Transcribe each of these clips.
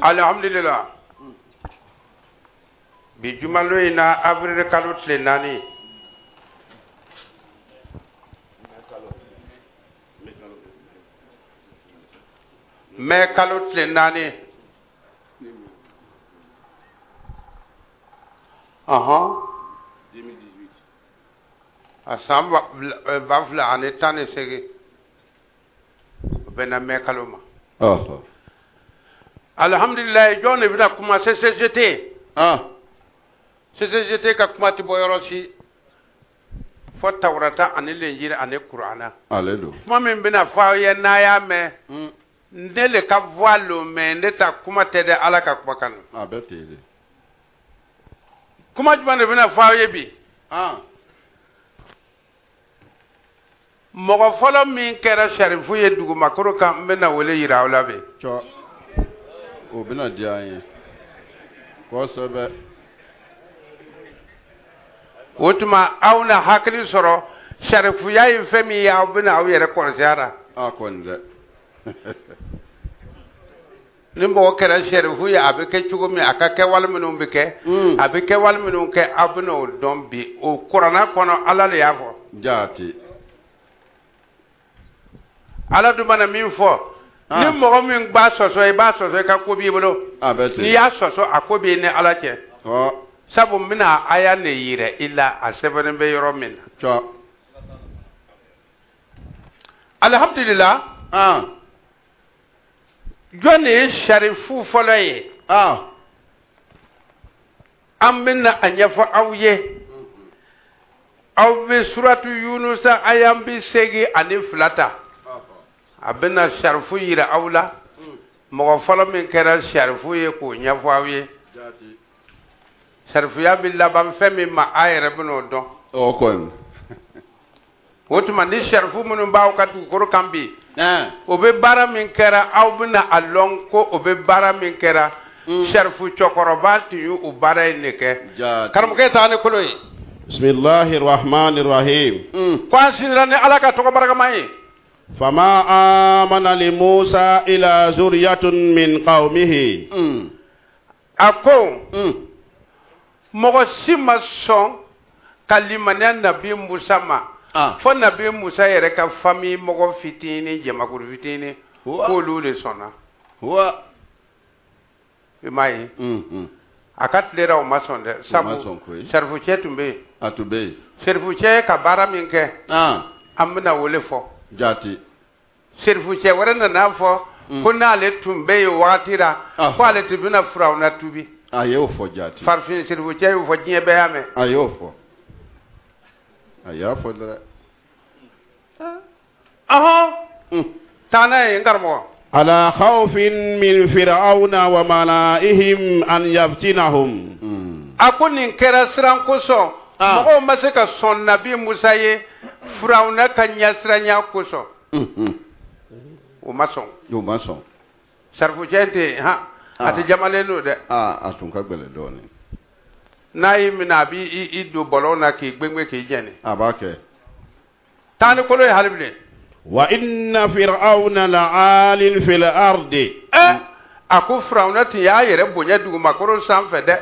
Alhamdulillah. Bi jumalo ina avril kalot le nani. Me kalot le nani. Aha. 2018. Asam bafla anetane sege. Bena me kaloma. Oh. Alhamdulillah, John est venu à commencer CCGT. CCGT ka kuma ti boyorosi fo tawrata ani lenjira ani qur'ana. Alléluia. Kuma min bina fa ye na ya me. Ndele ka voilo me ndeta kuma tede ala ka kuma kan. Betele. Kuma jumane bina fa ye bi. Mogo folo min kera sharifu ye dugu makoro kan bina wele yira wala be. O bina dianye ko sobe wotuma awna hakli soro sharifu yayi femi ya bina aw yere ko ziara konde nimbo kera sharifu ya abike chugumi akake wal minum bike abike wal minum ke abno dombi o qur'ana kono alal yafo jati ala du mana min fo ni mogo min gba soso e ba soso ka ko bi bolo ni ya soso akobi ne ala ke sabu mina aya ne yire illa asebene be yoro min alhamdulillah joni sharifu foloye amina anyafa awye awbe suratu yunus ayam bi segi ani flata abena sharifu yira awla mo folo min kera sharifu ye ko nyafa awye sharfuya billa ban femi ma ayere buno don o kon wotuma ni sharfu munun baw katu koro kambi o be bara min kera aw bina alon ko o be bara min kera sharfu chokoroba ti yu u bara ne ke karam ke tane ko loyi bismillahir rahmanir rahim kwansirani alaka to ko baraka mai fama amana li musa ila zuriyatun min qaumihi ako mogo sima son kalimanya nabi musa ma fo nabi musa yɛrɛ ka famille mɔgɔ fitini jamakuru fitini k'olu de sɔnna i m'a ye a ka tilera o ma sɔn dɛ sabu sarifu cɛ tun bɛ yen sarifu cɛ ka baara min kɛ an bɛna wele fɔ sarifu cɛ wɛrɛ nana fɔ ko n'ale tun bɛ yen wagati la ko ale tun bɛna firawuna tubi a y'o fɔ jati farafin sarifu cɛ y'o fɔ diɲɛ bɛɛ y'a mɛn a y'o fɔ a y'a fɔ dɛrɛ taana ye n karamɔgɔ ala khawfin min fir'auna wa malaihim an yaftinahum a ko nin kɛra siran kosɔn mɔgɔw ma se ka sɔn nabi musa ye firawuna ka ɲɛsiranya kosɔn o ma sɔn sarifu cɛ tɛ a tɛ jamalen don dɛ a tun ka gɛlɛn dɔɔnin n'a y'i minɛ a b'i don bɔlɔn na k'i gbɛngbɛn k'i jɛni a b'a kɛ taani kolo ye hali bilen wa inna fir'auna la'alin fil ardi a ko firawuna tun y'a yɛrɛ bonya dugumakolo sanfɛ dɛ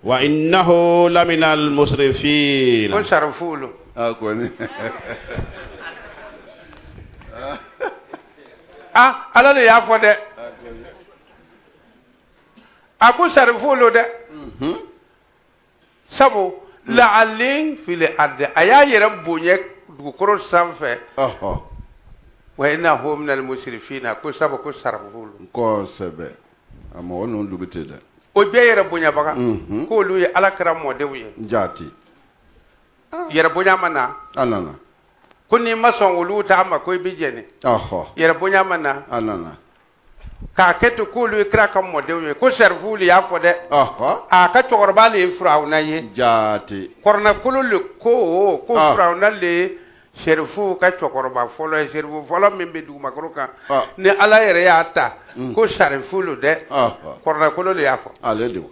wa innahu lamina al-musrifin ko sarifuulu a kɔni ala de y'a fɔ dɛ a ko sarifuulu dɛ sabu la'alin fil ardi a y'a yɛrɛ bonya dugukolo sanfɛ wa innahu min al-musrifin ko sabu ko sarifuulu kosɛbɛ a mɔgɔ ninnu dugu tɛ dɛ o bɛɛ yɛrɛ bonyabaga k'olu ye alakira mɔdenw ye jati yɛrɛ bonya ma na a nana ko n'i ma sɔn olu ta ma ko i bɛ jɛni yɛrɛ bonya ma na a nana k'a kɛ to k'olu ye kira ka mɔdenw ye ko sarifuulu y'a fɔ dɛ a ka cɛkɔrɔba le ye firawuna ye jati kɔrɔnɛkolo le ko firawuna le ye sarifu ka cɛkɔrɔba fɔlɔ ye sarifu fɔlɔ min bɛ dugumakolo kan ni ala yɛrɛ y'a ta ko sarifuulu dɛ kɔrɔnɛkolo le y'a fɔ ale de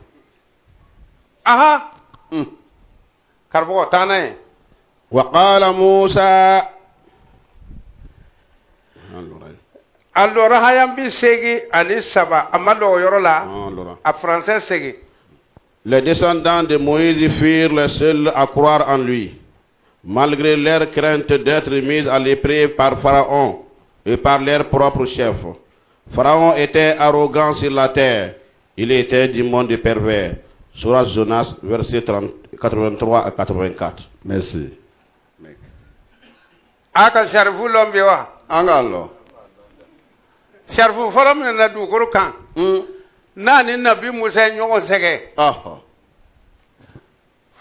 karamɔgɔ taa n'a ye wa qala musa a lɔrɔ hayan bi segi ani saba a ma lɔgɔ yɔrɔ la a français segi les descendants de Moïse furent les seuls à croire en lui malgré leur crainte d'être mis à l'épreuve par Pharaon et par leur propre chef. Pharaon était arrogant sur la terre, il était du monde pervers. Surah Jonas, versets 83 à 84. Merci. Aka sharfu lombe wa angalo sharfu fɔlɔ min na dugukolo kan n'a ni nabi musa ye ɲɔgɔn sɛgɛ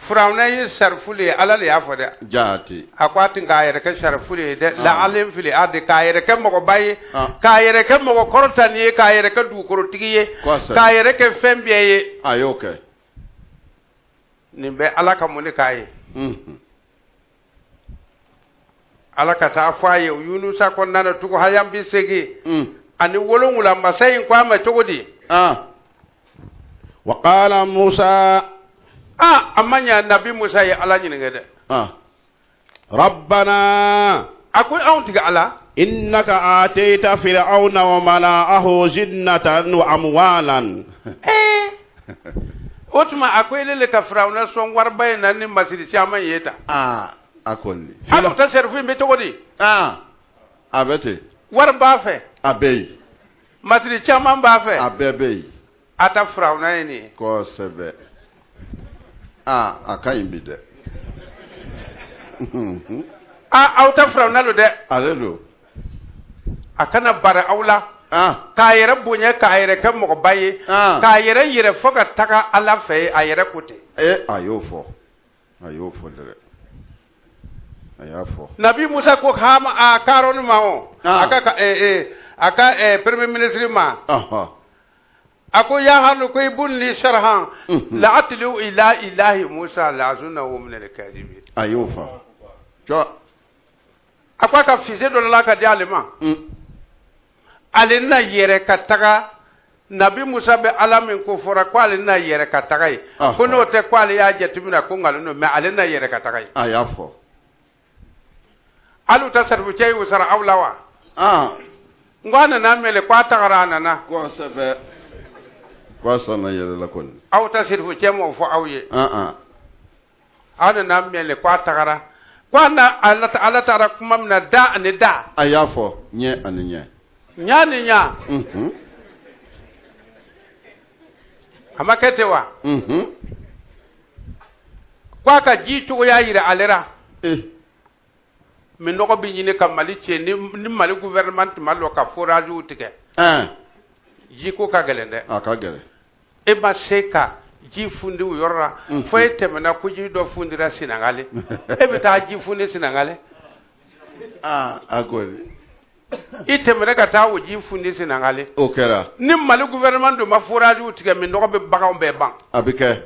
firawuna ye sharifulu ye ala le y'a fɔ dɛ jati a ko a tun k'a yɛrɛ kɛ sharifulu ye dɛ la'alen fili ardi k'a yɛrɛ kɛ mɔgɔba ye k'a yɛrɛ kɛ mɔgɔ kɔrɔtani ye k'a yɛrɛ kɛ dugukolotigi ye k'a yɛrɛ kɛ fɛn bɛɛ ye a y'o kɛ nin bɛ ala ka mun de k'a ye ala ka taa fɔ a ye yunusa kɔnɔna na tugun hayan bi segin ani wolonwula masa in ko a ma cogo di wa qala musa a ma ɲa nabi musa ye ala ɲininka dɛ rabbana a ko anw tigi ala innaka atayta fir'auna wa mala'ahu zinnatan wa amwalan o tuma a ko ele le ka firawuna sɔn wariba in na ni masiri caman ye ta a kɔni ala ta sɛrifu in bɛ cogo di a bɛ ten wari b'a fɛ a bɛ yen masiri caman b'a fɛ a bɛɛ bɛ yen a ta firawuna ye nin ye kosɛbɛ a ka ɲi bi dɛ aw ta firawuna lo dɛ ale do a kana bari aw la k'a yɛrɛ bonya k'a yɛrɛ kɛ mɔgɔba ye k'a yɛrɛ yɛrɛ fɔ ka taga ala fɛ a yɛrɛ ko ten a y'o fɔ dɛ a y'a fɔ nabi musa ko a kaaroni ma o a ka premier ministre ma ako ya halu ko ibn li sharhan la atlu ila ilahi musa la azunahu min al-kadhibin ayufa jo akwa ka fise do la ka di alima alina yere ka taga nabi musa be alamin ko fora ko alina yere ka taga ko no te ko ali ya jetumina ko ngalo no me alina yere ka taga ayafo alu tasarfu cey usara awlawa ngwana na mele kwa tagarana na ko sebe ko sana yele la kon aw tasarfu cey mo fo awye ana na mele kwa tagara kwana Allah tara kuma mina da ani da ayafo nye ani nye nya ni nya amakete wa kwa ka jitu ya yira alera min no bi nyine kam mali che ni mali gouvernement malo ka forage utike jiko ka gelende ka gele e ba seka ji fundi yorra fo etemena ku ji do fundira sinangale e bita ji fundi sinangale agori itemena ka ta wo ji fundi sinangale okera ni mali gouvernement do ma forage utike min no be baga be ban abike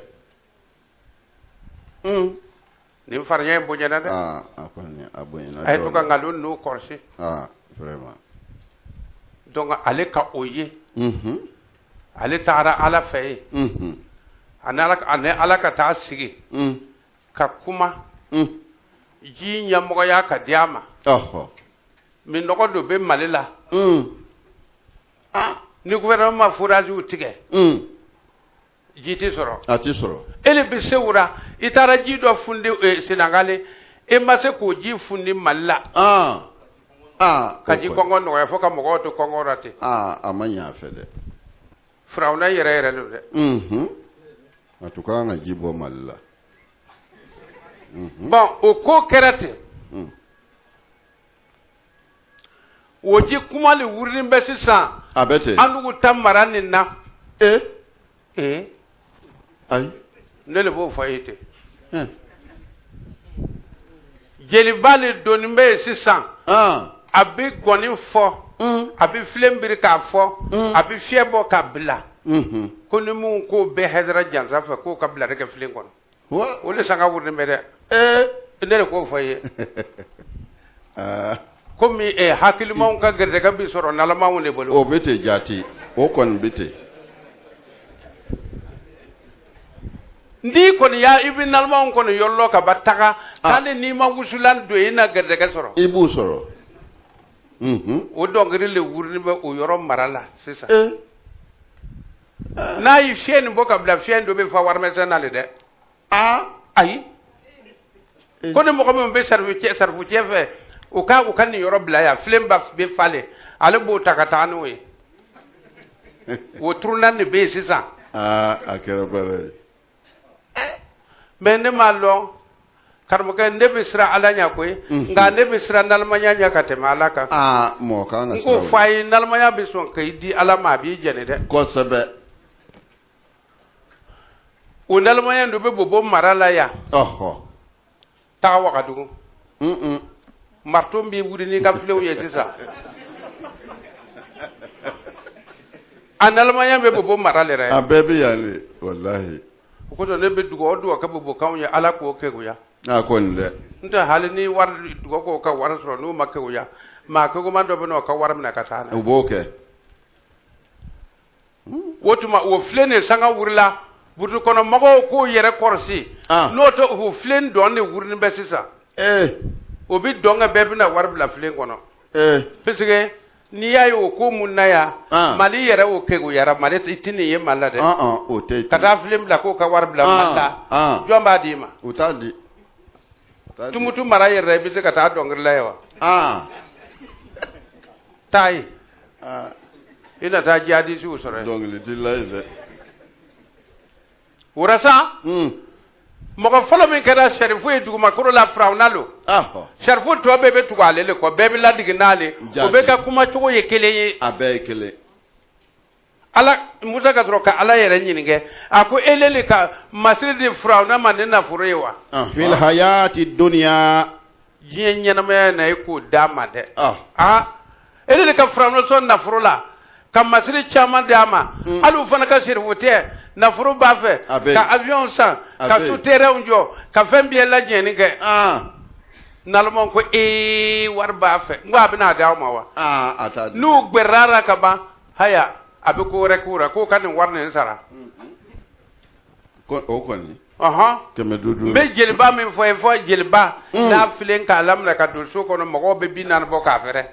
ni farnya bonyana de apanya abonyana ay to ka ngalon no korsi vraiment donc ale ka oye ale tara ala fe ala ka ta sigi ka kuma ji nyamgo ya ka diama min no do be malila ni gouvernement forage utige jiti soro ati soro ele be sewura itara ji do fundi sinangale e mase ko ji fundi malla ka ji kongo no ya foka mogo to kongo rate amanya fede frauna yere no de atuka na jibo malla bon o ko kerate woji kumali wurin be sisan abete andugu tamarani na ay ne le bo fayete jeli bali donimbe sisan abi goni fo abi flembiri ka fo abi fiebo ka bla ko ni mun ko be hedra janza fa ko ka bla reke flingon o le sanga wurni mede ne le ko faye ko mi hakili mon ka gerde ka bi soro nala ma woni bolo o bete jati o kon bete ndi kon ya ibn nalma on kon yollo ka battaka tane ni ma wusulan do ina gerde ka soro ibu soro o dongri le wurni be o yoro marala c'est ça na yi fien bo ka bla fien do be fa war mesenale de ay ko ne mo ko be servu fe o ka ni yoro bla ya flemba be fale ale bo takata no we o trunan ne be c'est ça akere bare mais ne malo karmo ka ndebe sira alanya ko nga ndebe sira nalmanya nya kate malaka mo ka na ko fay nalmanya be son kay di alama bi jene de ko sabe o nalmanya ndo be bobo marala ya ta waka dugu marto mbi wudi ni ka flew ye sisa analmanya be bobo marale ra abebe yale wallahi ko to ne be dugo odu ka bobo kawnya ala ko ke goya ko nde nta halini war dugo ko ka war so no makke goya ma ko man do be no ka war mina ka sana uboke wotuma wo flene sanga wurla butu kono mago ko yere korsi no to wo flen don ne wurni be sisa o bi donga be na war bla flen kono fisige ni yayo ko munna ya mali yere o ke go yara mali itini ye mala de o te kata flen bla ko ka war bla mala jomba dima utadi tumutu mara yere bi se kata dongri la yawa tai ina ta jadi su sore dongli dilaise urasa mogo folo min kada sherifu e duguma kuro la fraunalo sherifu to bebe tugo alele ko bebe la dignale o be ka kuma tugo ye kele abe kele ala musa ka troka ala yere nyinge ako elele ka masri de frauna manena furewa fil hayati dunya nyena me na ko dama de elele ka frauna so na furula ka masiri caman d'a ma hali u fana ka sirifutɛ nafolo b'a fɛ ka avion san ka souterrain jɔ ka fɛn bɛɛ lajɛlen kɛ nalɔmɔ ko wari b'a fɛ n ko a bɛna d'aw ma wa n'u gbɛrɛra ka ban haya a bɛ ko wɛrɛ k'u la k'o ka nin wari nin sara o kɔni n bɛ jeliba min fɔ ye fɔ jeliba n'a filen k'a laminɛ ka don so kɔnɔ mɔgɔw bɛ 40 bɔ k'a fɛrɛ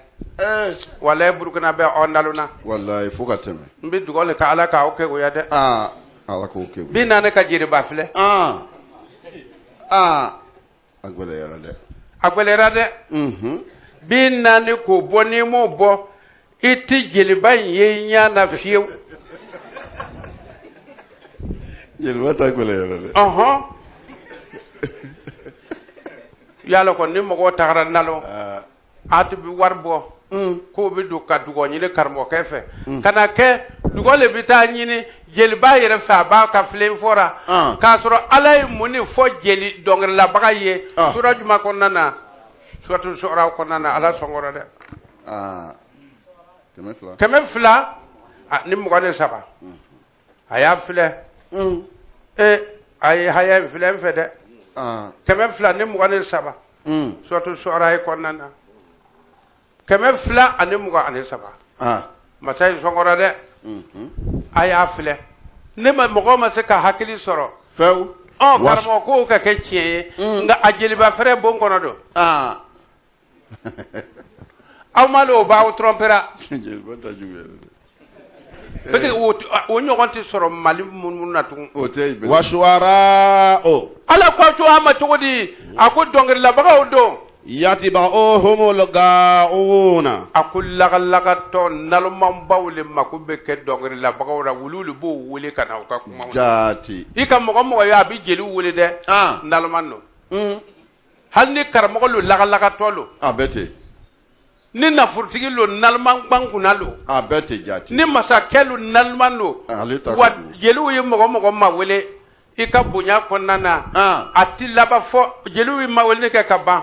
walayi Burukina bɛ aw nalona walayi fo ka tɛmɛ n bɛ dugawu ka Ala k'aw kɛ o ya dɛ Ala k'o kɛ 40 ka jeliba filɛ a gɛlɛyara dɛ a gɛlɛyara dɛ 40 k'o bɔ n'i m'o bɔ i tɛ jeliba in ye ɲɛ na fiyewu jeliba ta gɛlɛyara dɛ yala kɔni ni mɔgɔw tagara nalo a tɛ bɛ wari bɔ k'o bɛ don ka dugawu ɲini karamɔgɔkɛ fɛ ka na kɛ dugawu le bɛ taa ɲini jeliba yɛrɛ fɛ a b'a ka filen fɔra k'a sɔrɔ Ala ye mun de fɔ jeli dɔnkililabaga ye sura juma kɔnɔna na suratu Shu'ara kɔnɔna na Ala sɔnkɔrɔ dɛ 200 ni 23 a y'a filɛ a ye haya in filɛ n fɛ dɛ 200 ni 23 suratu Shu'ara kɔnɔna na 200 ni 23 masa in sɔnkɔrɔ dɛ a y'a filɛ ne ma mɔgɔ ma se ka hakili sɔrɔ fewu karamɔgɔ k'o ka kɛ tiɲɛ ye nka a jeliba fɛrɛ bon kɔnɔ don aw ma le o b'aw trompera jeliba ta jugu yɛrɛ dɛ parce que o ɲɔgɔn tɛ sɔrɔ Mali minnu na tugun o tɛ yen wa shu'ara'u Ala ko to a ma cogo di a ko dɔnkililabagaw don yatba'uhumul ga'una a ko lagalagatɔ nalomanbaw le mako bɛ kɛ dɔnkililabagaw la wulu b'o wele ka na u ka kuma jaati i ka mɔgɔ ye a bɛ jeliw wele dɛ naloman don hali ni karamɔgɔ lo lagalagatɔ lo a bɛ ten ni naforotigi lo naliman kunna lo a bɛɛ tɛ jaati ni masakɛ lo naliman lo wa jeliw ye mɔgɔ ma wele i ka bonya kɔnɔna na a ti laban fɔ jeliw ye maweleli kɛ ka ban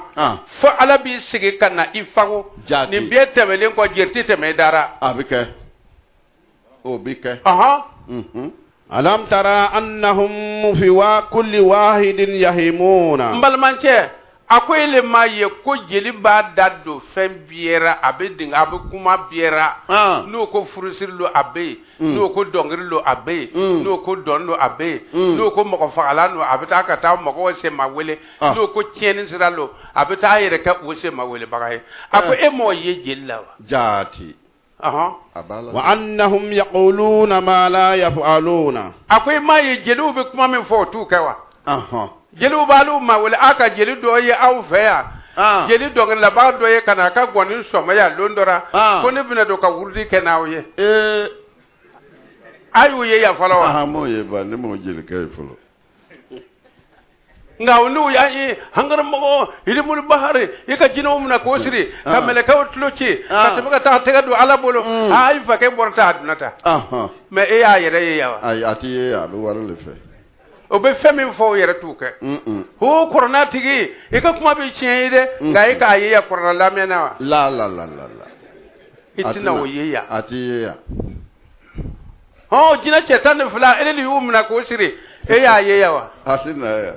fɔ Ala b'i sigi ka na i fago nin bɛɛ tɛmɛlen kɔ jeli tɛ tɛmɛ i dara a bɛ kɛ o bɛ kɛ alam tara annahum fi kulli wahidin yahimuna n balimancɛ a ko ele ma ye ko jeli b'a da don fɛn biɛra a bɛ a bɛ kuma biɛra n'o ko furusiri lo a bɛ yen n'o ko dɔnkili lo a bɛ yen n'o ko dɔn lo a bɛ yen n'o ko mɔgɔ fagalan lo a bɛ taa ka taa mɔgɔw sema wele n'o ko tiɲɛni sira lo a bɛ taa yɛrɛ kɛ o sema welebaga ye a ko e m'o ye jeli la wa jaati wa annahum yaquluna ma la yaf'aluna a ko e m'a ye jeliw bɛ kuma min fɔ o t'u kɛ wa jeliw b'alu ma wele a ka jeli dɔ ye aw fɛ yan jeli dɔnkililabaga dɔ ye ka na a ka gɔni sɔmɔ yan don dɔ la ko ne bɛna don ka wurudi kɛ n'aw ye a y'u ye yan fɔlɔ wa m'o ye ba ne m'o jelikɛ ye fɔlɔ nka n'u y'a ye hangaramɔgɔ ilimul bahari i ka jinɛw minɛ k'o siri ka mɛlɛkɛw tulo ci ka tɛmɛ ka taa tɛgɛ don Ala bolo a yi fa k'e bɔra ta a donna ta mais e y'a yɛrɛ ye yan wa ayi a tɛ ye a bɛ wari le fɛ o bɛ fɛn min fɔ o yɛrɛ t'u kɛ o kɔrɔna tigi i ka kuma bɛ tiɲɛ ye dɛ nka e k'a ye yan kɔrɔna lamɛn na wa la i tɛna o ye yan a tɛ ye yan jinɛ cɛ 12 ele de y'u minɛ k'o siri e y'a ye yan wa a tɛ na yan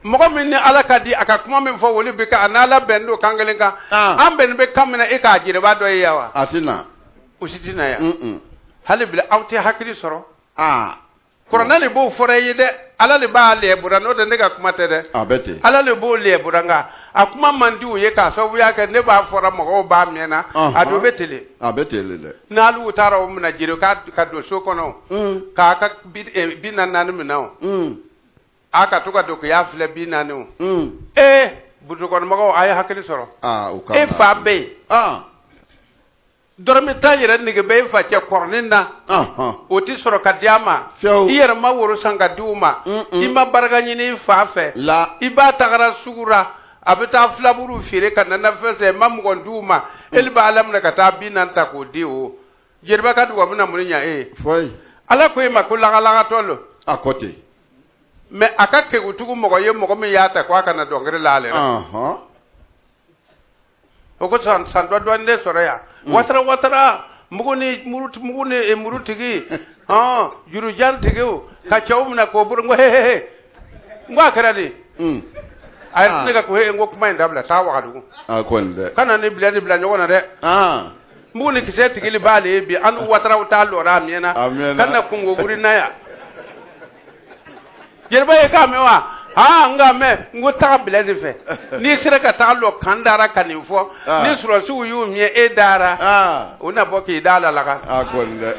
mɔgɔ min ni Ala ka di a ka kuma min fɔ olu bɛ kɛ a n'Ala bɛn don kan kelen kan an bɛn bɛ kan min na e k'a jeliba dɔ ye yan wa a tɛ na o si tɛ na yan hali bi aw tɛ hakili sɔrɔ kɔrɔna le b'o fɔra ye dɛ Ala le b'a lɛbura n'o tɛ ne ka kuma tɛ dɛ a bɛ ten Ala le b'o lɛbura nka a kuma man di u ye k'a sababuya kɛ ne b'a fɔra mɔgɔw b'a mɛn na a dɔ bɛ tele dɛ n'alu taara o minɛ jeli ka don so kɔnɔ k'a ka 44 minɛ o a ka to ka don k'i y'a filɛ 40 o butukɔnɔmɔgɔw a ye hakili sɔrɔ e fa bɛ yen dɔrɔmɛ tan yɛrɛ nege bɛ e fa cɛ kɔrɔnin na o tɛ sɔrɔ ka di a ma i yɛrɛ ma woro san ka di u ma i ma barika ɲini i fa fɛ i b'a tagara sugu la a bɛ taa filaburu feere ka nana fɛn sɛ ma mɔgɔ di u ma ele b'a Ala minɛ ka taa 40 ta k'o di o jeliba ka dugawu bɛna mun ɲɛ e ye Ala ko e ma ko lagalagatɔ lo a ko ten mais a ka kegutugu mɔgɔ ye mɔgɔ min y'a ta ko a kana dɔnkili la ale la o ko san dɔ dɔɔnin de sɔrɔ yan watara muguni murutigi juru jar tigiu ka chawmna ko bur ngo he ngwa karadi ay tiniga ko he ngo kuma ndabla ta wadu akonde kana ni bla nyona de muguni kise tigili bale bi an watara ta lora miena kana kungo guri naya jerba e ka mewa nga me ngo ta bilezi fe ni sira ka ta lo kandara kanifo ni suro su yu mi e dara una boki dala laka akonde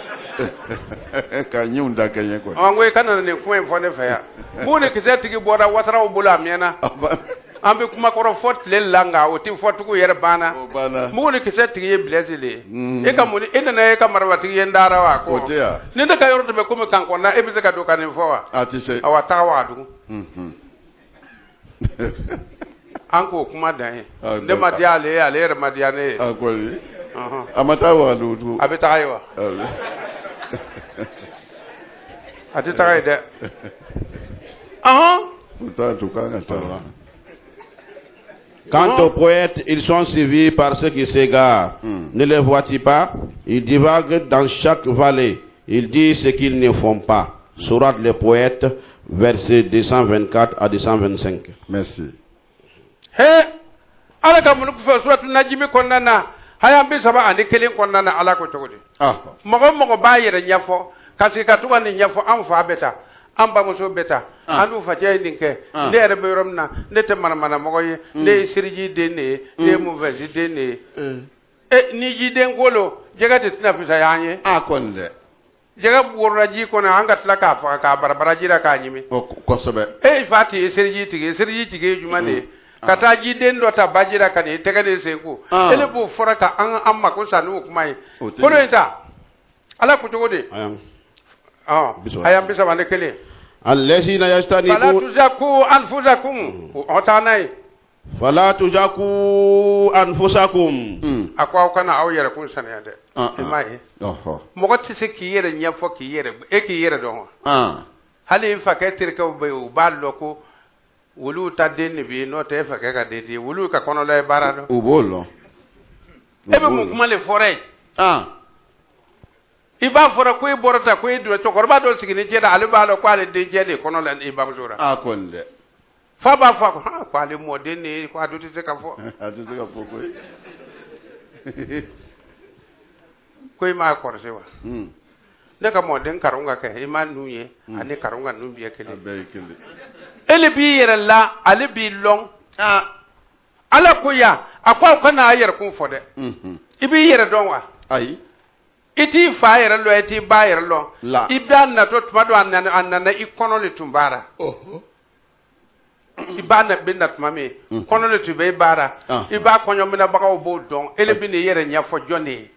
ka nyunda kenye ko ngwe kana ne ko en fone fe ya bune kizeti gi boda watara o bula miena ambe kuma koro fort le langa o ti fort ku yer bana bune kizeti gi bilezi le e ka muni ina na e ka marwati yen dara wa ko ni nda ka yorto be kuma kan ko na e bi ka do kanifo wa atise awata wa du anko kuma dan de madiale ale madiane akoli amata wa du abitaiwa atitakai de Quant aux poètes, ils sont suivis par ceux qui s'égarent. Ne les vois-tu pas? Ils divaguent dans chaque vallée. Ils disent ce qu'ils ne font pas. Sourate les poètes, versets 224 à 225. Merci. He, ala ka mun ku fa surat najmi konnana haya bi saba ande kelen konnana ala ko togodi. Mogo ba yere nyafo kasi ka tuwa ni nyafo am fa beta am ba muso beta andu fa jey dinke le re be romna ne te mana mogo ye le sirji dene le mu vaji dene ni ji den golo jega te tina fisa yanye konde jega burra ji ko na anga tlaka fa ka barbara jira ka nyimi ko sobe fati sirji tige jumane kata ji den do ta bajira ka ne te ga de seku ele bu foraka an amma ko sanu kuma yi ko no ita ala ku togodi ayam bisa wale kele الذين يجتنبون فلا تزكوا أنفسكم أتاناي فلا تزكوا أنفسكم أقوى كنا أو يركون سنة هذا إماي مقت سكير نيافو كير إكير دون هل ينفع كتيركوا بيوبالوكو wulu ta den bi no te fa ka de wulu ka kono le barado ubolo ebe mu kuma le foray iba fora ko borota ko do to korba do sigini jeda ali balo ko ale de jede kono la iba mzura konde fa ba fa ko ko ale mo de ne ko adu te ka fo adu te ka fo ko ma ko sewa de ka mo den karunga ke iman nuye ani karunga numbi ekele ele bi yere la ale bi long ala ko ya akwa kana ayer kun fo de ibi yere don wa ai iti fa yere lo iti ba yere lo idan na to tuma do anana ikono le tumbara ibana binna tuma me kono le tube bara iba konyo mina baka obo don ele bi ne yere nya fo joni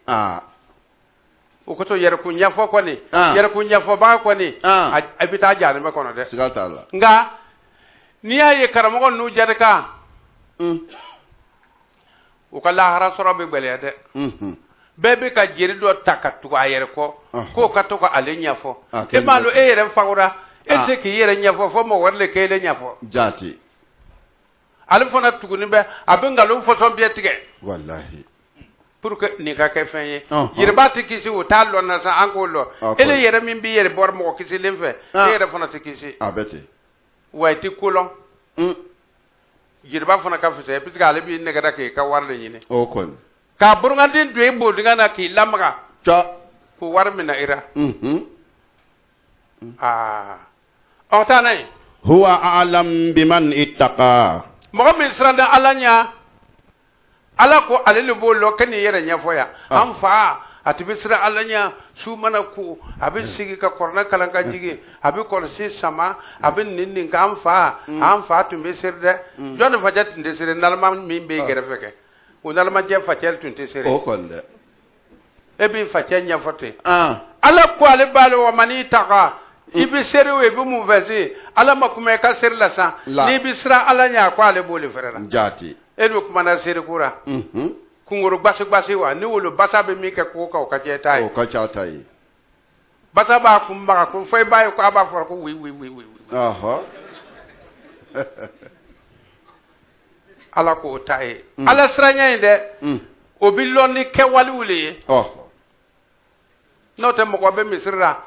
o ko to yere ku nya fo ko ni yere ku nya fo ba ko ni abita jare me kono de sigatala nga ni aye karamo nu jarka o kala hara soro be gbele de bebe ka jeri do takatu ayere ko ka to ko ale nyafo e malo e yere fawra e se ki yere nyafo fo mo warle ke le nyafo jati ale fona tuguni be abenga lo fo so bietige wallahi pour que ni ka ke fenye yere bati kisi o talo na sa angolo ele yere min bi yere bor mo kisi lemfe yere fona tikisi abete wayti kulon yere ba fona ka fese puisque ale bi ne ga ke ka warle nyine o kon ka burngandin do e bodinga na ki lamga cha ko warmina ira otanay huwa a'lam biman ittaqa mo min sranda alanya ala ko alele bollo kan yere nya foya am fa atibi sra alanya su mana ku abin sigi ka korna kalanga jigi abi ko si sama abin ninnin ka am fa tumbe sirde jon fajat nde sirde nalma min be gere feke unal ma je fatel tunte sere o konde e bi fatel nya fote ala ko ale balo wa mani taqa ibi sere we bi mu vezi ala makume ka sere la sa ni bi sra ala nya ko ale boli ferera jati e do kuma na sere kura kunguru gbasi wa ni wolo basa be mi ke ko ka je tai o ka cha tai basa ba kumba ko foi ba ko aba for ko wi aha ala ko tai ala sranya inde o billo ni ke wali wuli no te mo ko be misra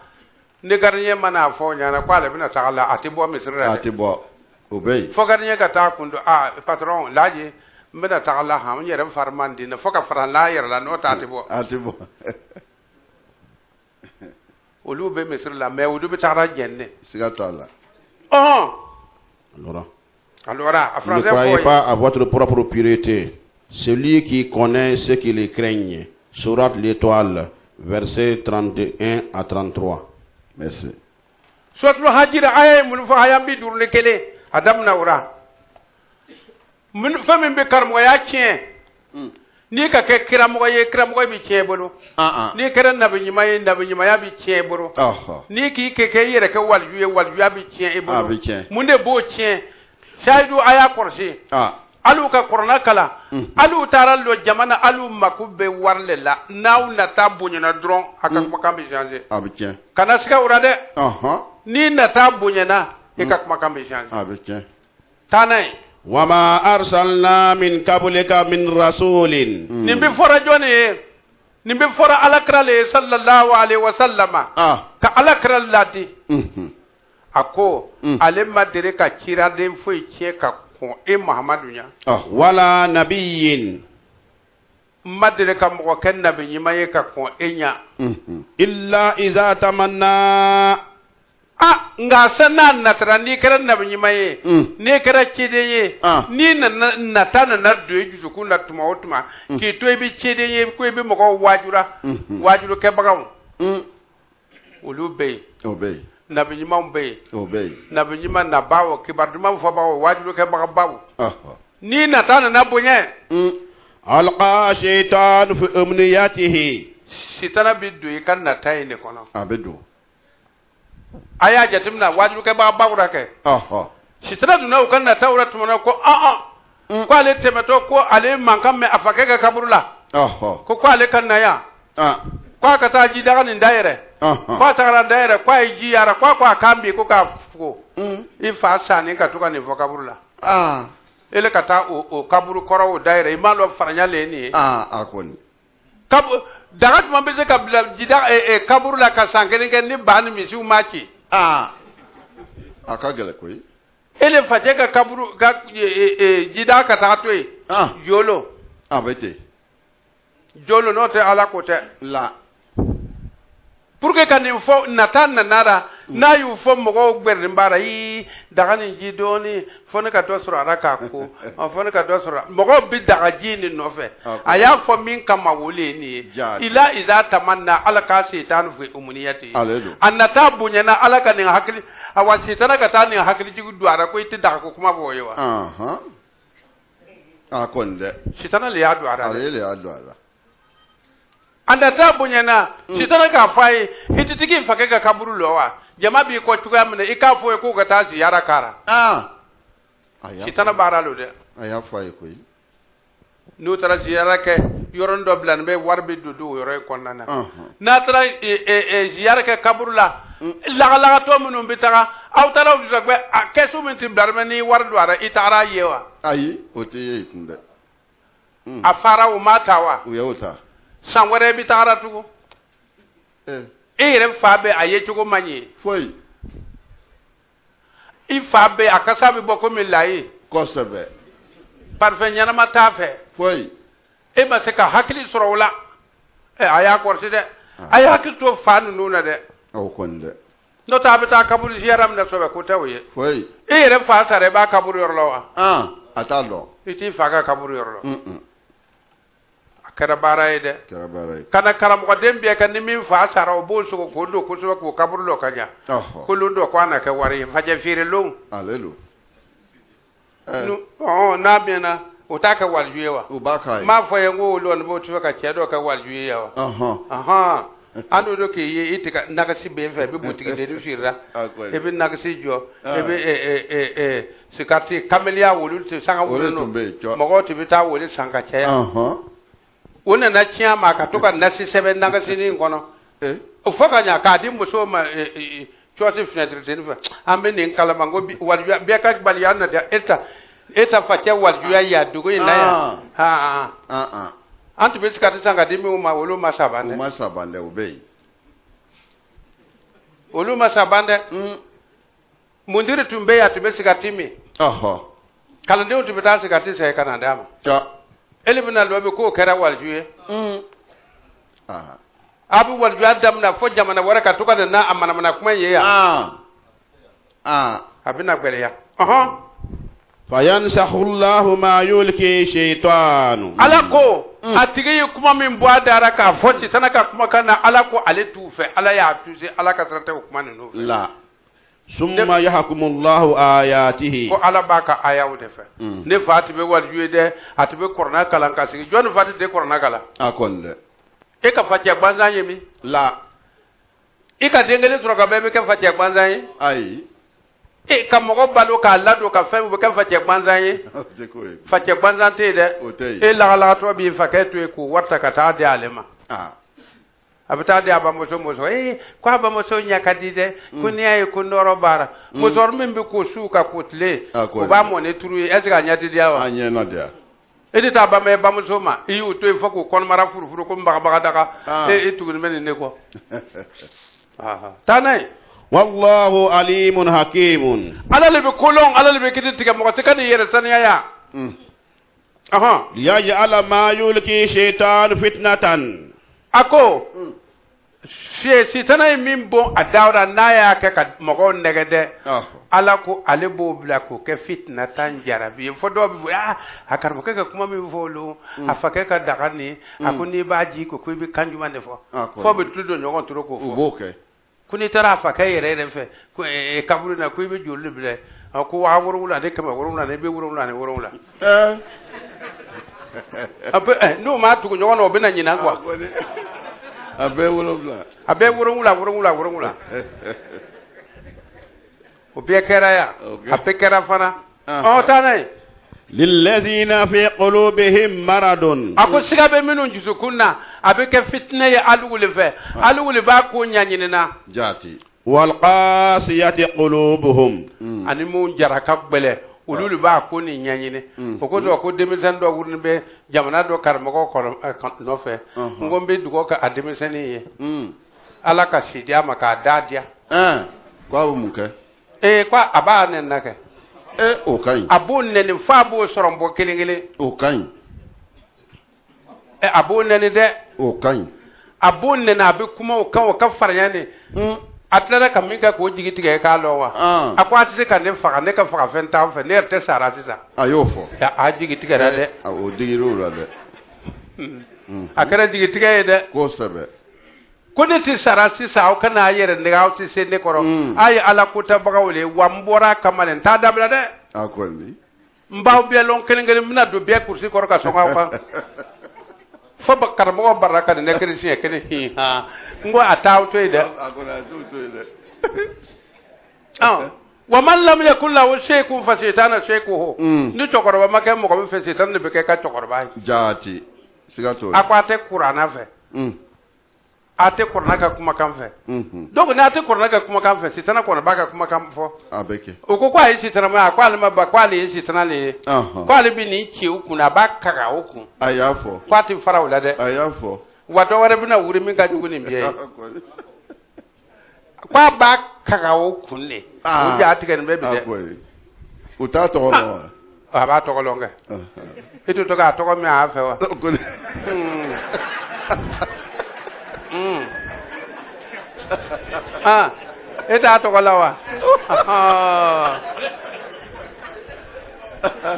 ni garnier mana fo nyana kwa le bina taala atibo misra atibo obey fo garnier ka ta kundu patron laji mbena taala ha mun yere farman dina fo ka faran la yere la no ta atibo olu be misra la mais olu be tara jenne sigatala alors ne croyez pas à votre propre pureté. Celui qui connaît ceux qui les craignent. Sourate l'Étoile, versets 31 à 33. Merci. Sourate Hajira aya mun fa hayam bi durne kele adam nawra mun fa min be karmo ya tien ni ka ke kiramo bi tien bolo ni kera nabi nyima ya bi tien bolo ni ki ke yere ke walju ya bi tien e bolo mun de bo tien shaidu aya korsi alu ka korona kala alu tarallo jamana alu makube warle la naw na tabunya dron aka makambi changer abitien kana sika urade ni na tabunya na ika makambi changer abitien tanai wama arsalna min qablika min rasulin nimbe fora joni nimbe fora alakrale sallallahu alaihi wasallama ka alakral lati ako ale madere ka kirade foi tie ka ko e muhammadu nya wala nabiyyin madere ka mo ken nabi nyima ye ka ko enya illa iza tamanna nga sana natra ni kera nabi nyima ye ne kera chede ye ni na tana na do eju ku na tuma otuma ki to e bi chede ye ko e bi mo ko wajuru ke bagaw ulu be obey nabi nyima mbe obey nabi nyima na bawo kibar duma fo bawo wajulu ke bawo ni na tana na bunye alqa shaytan fi umniyatihi sitana bidu kan na tayne kono abedu aya jatimna wajulu ke bawo rake sitana duna kan na tawra tumana ko ko ale temeto ko ale mankam me afake ka kaburula ko ale kan na ya kwa kata ji daga ni daire kwa tagara daire kwa ji yara kwa kambi ko ka fuko ifa sani ka tuka ni vocabula ele kata o kaburu koro o daire imalo faranya le ni akoni daga tuma be se ka jida kaburu la ka sankene ke ni ban mi su machi akagele koyi ele faje ka kaburu ga jida ka ta to yolo abete jolo no te ala ko te la pour que kan info natan nara na yu fo mo gber mbara yi daga ni jidoni fo ne ka to sura raka ko fo ne ka to sura mo bi daga jini no fe aya fo min kama wole ni ila iza tamanna ala ka shaytan fi umuniyati annata bunyana ala ka ni hakili awa shaytan ka ta ni hakili jigu duara ko iti daga ko kuma boyewa akonde shaytan le ya duara le ya duara anda ta bunyana sitana ka fai ititiki fake ka kaburu lowa jama bi ko tuga mene ika fo ko ga ta ziyara kara sitana bara lo de aya fai ko no tara ziyara ke yoron do blan be warbe dudu yoro ko nana na tara ziyara ke kaburu la la to munu bitara aw tara do be kesu min tim darmani wardu ara itara yewa ayi o te yitinde afara o matawa o yauta sangwere bi tagara tugo ere fabe aye tugo manye foi ifabe akasa bi boko mi lai kosebe parfait nyana matafe foi e ba se ka hakili sorowla aya korti de aya hakili to fanu nuna de o konde no tabe ta kabul ziaram na sobe ko tawiye foi ere fa sare ba kabul yorlo atalo iti faga kabul yorlo kara baray de kara baray kana karam ko dembe kan ni min fa sara o bol so ko do ko so ko kabur lo kanya ko lundo ko ana ka wari faje fire lo alelu no na bena o ta ka wal juyewa o ba kai ma fo yengo lo no bo to ka chedo ka wal juyewa ando do ke yi itika nakasi be fe be butiki de du firra e be nakasi jo e be sikati kamelia wolu te sanga wolu no mo ko ti bita wolu sanga cheya wona na chia ma ka to ka nasi sebe nakasi ni ngono o foka nya ka di muso ma choti fenêtre tenfa ambe ni kala mango wal be ka bal ya na eta fatia wal ya dugo ina ya antu be sikati sanga di mi ma wolu ma sabane obey olu ma sabande mundiri tumbe ya tube sigatimi kalandew tube ta sigati sai kana dama elibina lobe ko kera waljuye abu walju adam na fo jamana waraka to kana na amana mana kuma yeya abina gwele ya fayansahu Allahu ma yulki shaytanu alako atigi kuma min bo adara ka foti sanaka kuma kana alako ale tufe ala ya tuze alaka tarata kuma no la summa yahkumu Allahu ayatihi ko ala baka ayawu de fe ne fatibe walju de atibe korona kala ka sigi jonu fati de korona kala akonde e ka fatia gbanza yemi la e ka dengele suro ka bebe ka fatia gbanza yi ai e ka mogo balo ka lado ka fe bu ka fatia gbanza yi fatia gbanza te de e la to bi fa ka to ku warta ka ta de alema abata de aba moso ko aba moso nya ka dide kuni ay ku ndoro bara moso min bi ko suka kotle ko ba mo ne turu e ga nya ti dia wa anya na dia edita ba me ba musoma i uto e foko kon mara furu ko mbaga daga e tugun men ne ko tanay wallahu alimun hakimun ala le be kolon ala le be kiti tiga mo tika ni yere san ya liyaj'ala ma yulki shaytan fitnatan ako si tanay min bon adawra naya ka mo negede ala ko ale bo bla ko ke fitna tan jarabi fo do bi akar mo ke kuma mi volo afake ka daga ni akuni baji ko bi kanjuma ne fo be tudo nyogon turo ko boke kuni tara afake yere fe ko e kaburu na ko be jollu bile ko wa wurula de kama wurula ne be wurula ape no ma tu ko nyogon no be na nyina kwa abe wurula وبيكرا يا أبيكرا فنا تاني للذين في قلوبهم مرض أكو سيغا بمنون جسكونا أبيك فتنة يا ألول باكو نيانينا جاتي والقاسية قلوبهم أني مون جراكب بله ululu ba ko ni nyanyine ko do ko demisen do wurni be jamana do karmako ko no fe ngombe dugo ka ademiseni ye ala ka sidia maka dadia kwa umuke kwa aba ne nake o kan abun ne ni fa bo sorombo kelengele o kan abun ne de o kan abun ne na bi kuma o kan o ka farnya ne atlara kaminga ko jigitiga ka lowa akwa tise kan ne ka faga fenta fe ne te sara sisa ayofo ya ajigitiga de o digiru la de akara digitiga de ko sebe ko ne ti sara sisa o kana yere ne ga ti se ne koro ay ala kuta bagawle wambora kamalen ta dabla de akoli mbaw be lon kelengere mina do be kursi koro ka songa kwa fo bakar mo baraka ne krisi kene ha ngo ataw to ide akona to ide wa man lam yakul lahu shay'un fa shaytanu shay'uhu ni tokoro ba make mo ko fe shaytan ne be ka tokoro ba jati sigato akwate qur'ana fe ate qur'ana ka kuma kan fe donc na ate qur'ana ka kuma kan fe shaytan ko ba ka kuma kan fo abeke o ko kwa yi shaytan ma kwa le ma ba kwa le shaytan le kwa le bi ni chi uku na ba ka ga uku ayafo kwati farawla de ayafo wato wara bina wuri min ka jugu ni biye kwa ba kagawo kunne o ja tigen be bi de uta to lo ba to lo nge itu to ga to ko mi a fe wa eta to ko la wa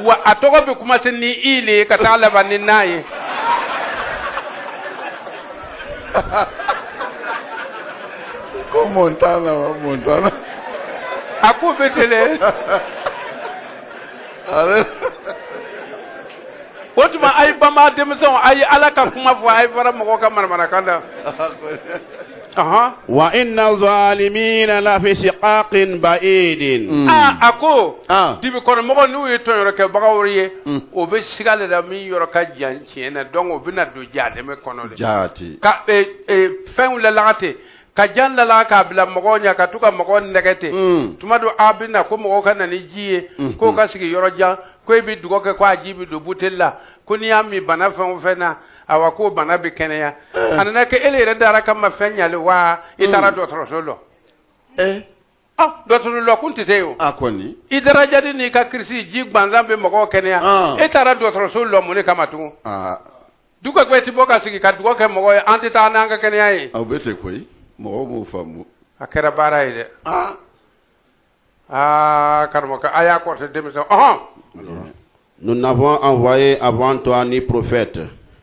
wa atoko bi kuma tin ni ile ka ta la ban ni nayi ko Montana aku betele ale wotuma ay bama demson ay alaka kuma fo ay fara mo ka marmara kanda wa inna zalimina la fi shiqaqin ba'idin ako dibi kono mo nu yi to yoro ke bagawriye o be sigale da mi yoro ka janchi na dongo bina do jade me kono le jati ka fen la lagate ka janda la ka bila mo nya ka tuka mo negete tumado abina ko mo ka na ni jiye ko ka sigi yoro ja ko bi dugo ke kwa jibi do butella kuni ami bana fen fena awa ko bana be kenya anana ke ele re dara kam ma fenyale wa itara do trosolo dɔtɔrɔ lɔ kun tɛ yo a kɔni i darajadi ni ka kirisi ji gbanzan bɛ mɔgɔw kɛnɛya e taara dɔtɔrɔso lɔ mun de kama tugun du ka gbɛ ti bɔ ka sigi ka dugawu kɛ mɔgɔ ye an tɛ taa n'an ka kɛnɛya ye aw bɛ ten koyi mɔgɔw m'o faamu a kɛra baara ye dɛ karamɔgɔ a y'a kɔrɔtɛ denmisɛn Nous n'avons envoyé avant toi ni prophète,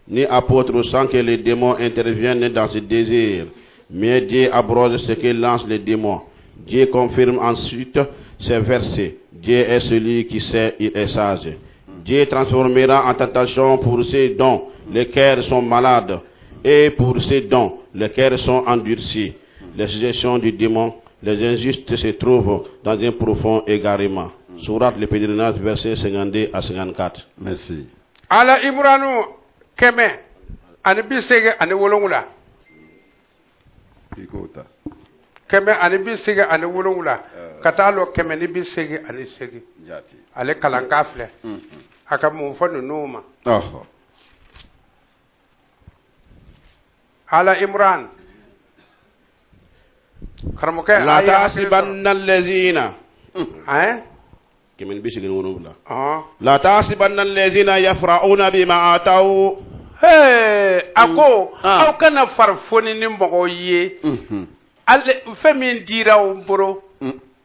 ni apôtre sans que les démons interviennent dans ce désir. Mais Dieu abrode ce que lancent les démons. Dieu confirme ensuite ces versets. Dieu est celui qui sait, il est sage. Dieu transformera en tentation pour ces dons, les cœurs sont malades, et pour ces dons, les cœurs sont endurcis. Les suggestions du démon, les injustes se trouvent dans un profond égarement. Sourate le pèlerinage, versets 52 à 54. Merci. Ala Ibranu keme ani bisege ani wolongula. Ikota. Keme ani bisege ani wolongula. Katalo keme ni bisege ani sege. Jati. Ale kalankafle. Aka mufanu numa. Ala Imran. Karamoke la tasibanna allazina. كمن بيشغل ونوبلا لا تحسبن الذين يفرحون بما آتوا ako aw kana farfoni ni mɔgɔ ye ale fɛn min dira o bolo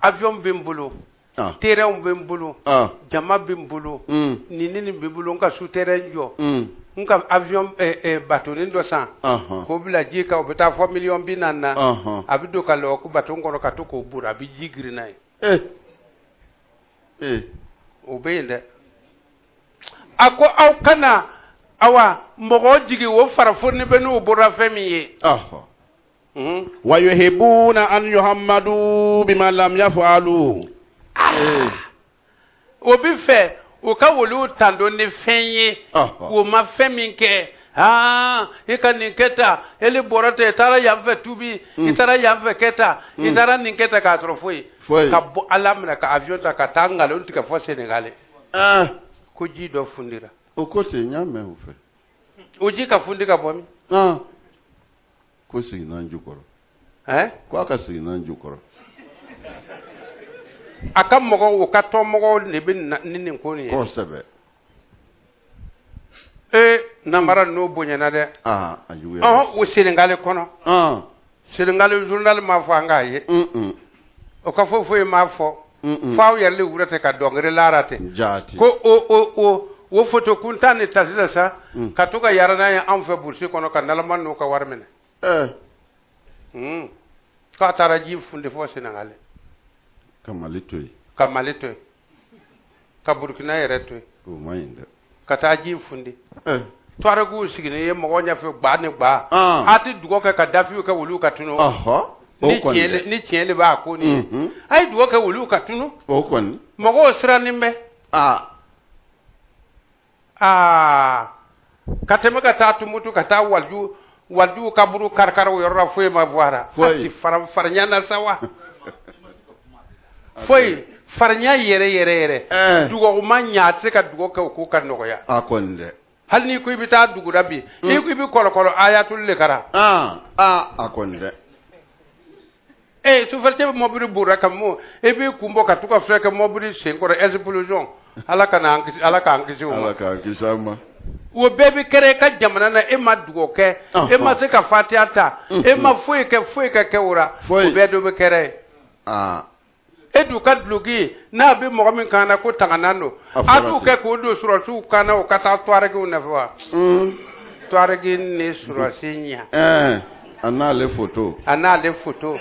avion bɛ n bolo terrain bɛ n bolo jama bɛ n bolo nin bɛ n bolo n ka souterrain jɔ n ka avion batonin dɔ san k'o bila ji kan o bɛ taa fɔ miliyɔn 40 na a bɛ don ka lɔ ko baton kɔnɔ ka to k'o buru a bɛ ji girin n'a ye o bɛ yen dɛ a ko aw kana awa mɔgɔ jigi o farafoni bɛ n'o bɔra fɛn min ye wa yuhibbuna an yuhammadu bima lam yaf'alu o bɛ fɛ o ka wolo tando ni fɛn ye o ma fɛn min kɛ i ka nin kɛ ta ele bɔra ta i taara yan fɛ tubi i taara yan fɛ kɛ ta i taara nin kɛ ta k'a sɔrɔ foyi ka bɔ ala minɛ ka avion ta ka taa nkalon tigɛ fɔ Senegal ko ji dɔ fundira o ko ten n y'a mɛn o fɛ o ji ka fundi ka bɔ min ko siginna n jukɔrɔ ko a ka siginna n jukɔrɔ a ka mɔgɔw o ka tɔnmɔgɔw de bɛ ni nin ko nin ye kosɛbɛ namara n'o bonyana dɛ a juguyara o Senegal kɔnɔ Senegal journal m'a fɔ an k'a ye o ka fɔ foyi m'a fɔ f'aw yɛrɛ de wura tɛ ka dɔnkili lara ten ko o photo kuntan ni tasi la sa ka to ka yara n'a ye anw fɛ burusi kɔnɔ ka nalama n'o ka wari minɛ k'a taara ji fundi fɔ Senegal ka Mali to yen ka Burkina yɛrɛ to yen o ma ɲi dɛ ka taa ji fundi tuaregu sigilen ye mɔgɔ ɲɛfɛ gbaa ni gbaa a tɛ dugawu kɛ ka dafiw kɛ wulu ka tunu ni tiɲɛ de b'a ko nin ye a ye dugawu kɛ wulu ka tunu mɔgɔw sirannen bɛ ka tɛmɛ ka taa tumutu ka taa walijuw kaburu karikari o yɔrɔ la foyi ma bɔ a la a ti farinya na sa wa foyi farinya yɛrɛ dugawu ma ɲɛ a tɛ se ka dugawu kɛ o ko ka nɔgɔya hali ni ko i bɛ taa dugura bi i ko i bɛ kɔlɔkɔlɔ ayatul le kara a kɔni dɛ sufɛrɛtɛ bɛ mɔbili bora ka mo e b'i kun bɔ ka to ka filɛ kɛ mɔbili senkɔrɔ explosion ala k'an kisi o ma ala k'an kisi a ma o bɛɛ bɛ kɛra e ka jamana na e ma dugawu kɛ e ma se ka fatiha ta e ma foyi kɛ o la o bɛɛ dɔ bɛ kɛra ye e du ka duloki n'a bɛ mɔgɔ min kan na ko tanganan don a t'u kɛ k'o don surasiw kan na o ka taa tuaregiw nɔfɛ wa tuaregi ni surasi ɲɛ a n'ale photo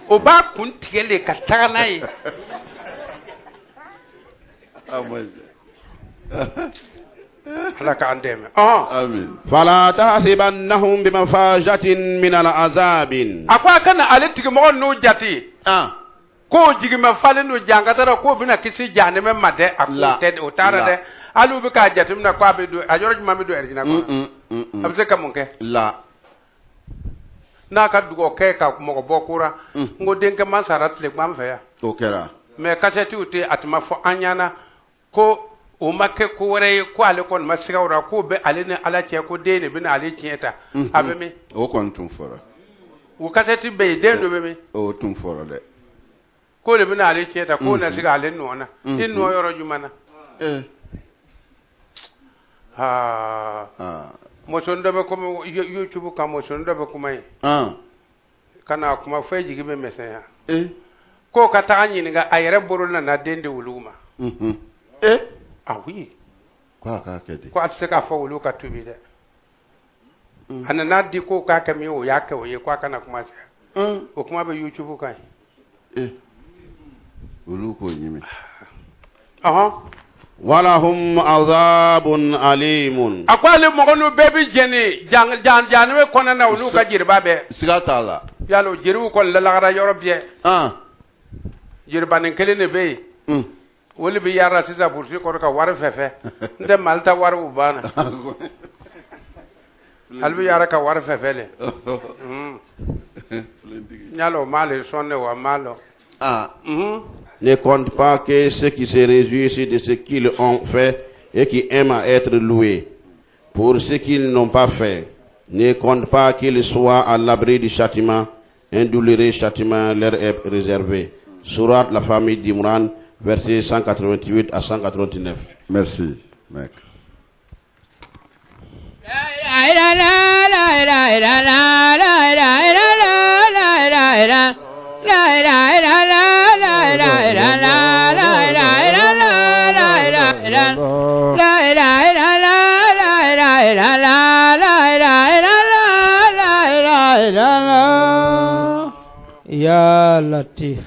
o b'a kun tigɛ de ka taga n'a ye ala k'an dɛmɛ amin fala tahsibannahum bimafajatin min al'azabin a ko a kana ale tigimɔgɔ n'o jate k'o jigimɛ falen n'o jankatara k'o bɛna kisi jahanɛmɛ ma dɛ a kun tɛ o taara dɛ hali u bɛ k'a jateminɛ k'a bɛ don a yɔrɔ jumɛn bɛ don ɛrɛjina kɔnɔ a bɛ se ka mun kɛ n'a ka dugawu kɛ ka mɔgɔ bɔ kura n ko denkɛ man sara tile k'an fɛ yan o kɛra mais kasɛtiw tɛ a tun ma fɔ an ɲɛna ko o ma kɛ ko wɛrɛ ye ko ale kɔni ma siga o la k'o bɛ ale ni ala cɛ ko den de bɛna ale tiɲɛ ta a bɛ min o kɔni tun fɔra wo kaseti be den do be o tum foro de ko le bina ale cheta ko na siga ale nona in no yoro jumana mo sondo be ko YouTube ka mo sondo be ko mai kana kuma fay jigi be mesenya ko ka ta anyi nga ayere buru na dende wuluma ah oui kwa ka kedi ko atse ka fa wulu ka tubi de ana na di ko ka ka mi o ya ka o ye kwa kana kuma se o kuma be YouTube kai wulu ko nyimi walahum azabun alimun akwale mogonu bebi jeni jan we kona na wulu ka jirba be sigatala yalo jiru ko la lagara yorobie jirba nen kele ne be woli bi yara sisa bursi ko ka war fefe nde malta war ubana albi yara ka war fefe le nyalo male sonne wa malo ne compte pas que ceux qui se réjouissent de ce qu'ils ont fait et qui aiment à être loués pour ce qu'ils n'ont pas fait. Ne compte pas qu'ils soient à l'abri du châtiment. Un douloureux châtiment leur est réservé. Sourate la famille d'Imran, versets 188 à 189. Merci, mec. Ya Latif.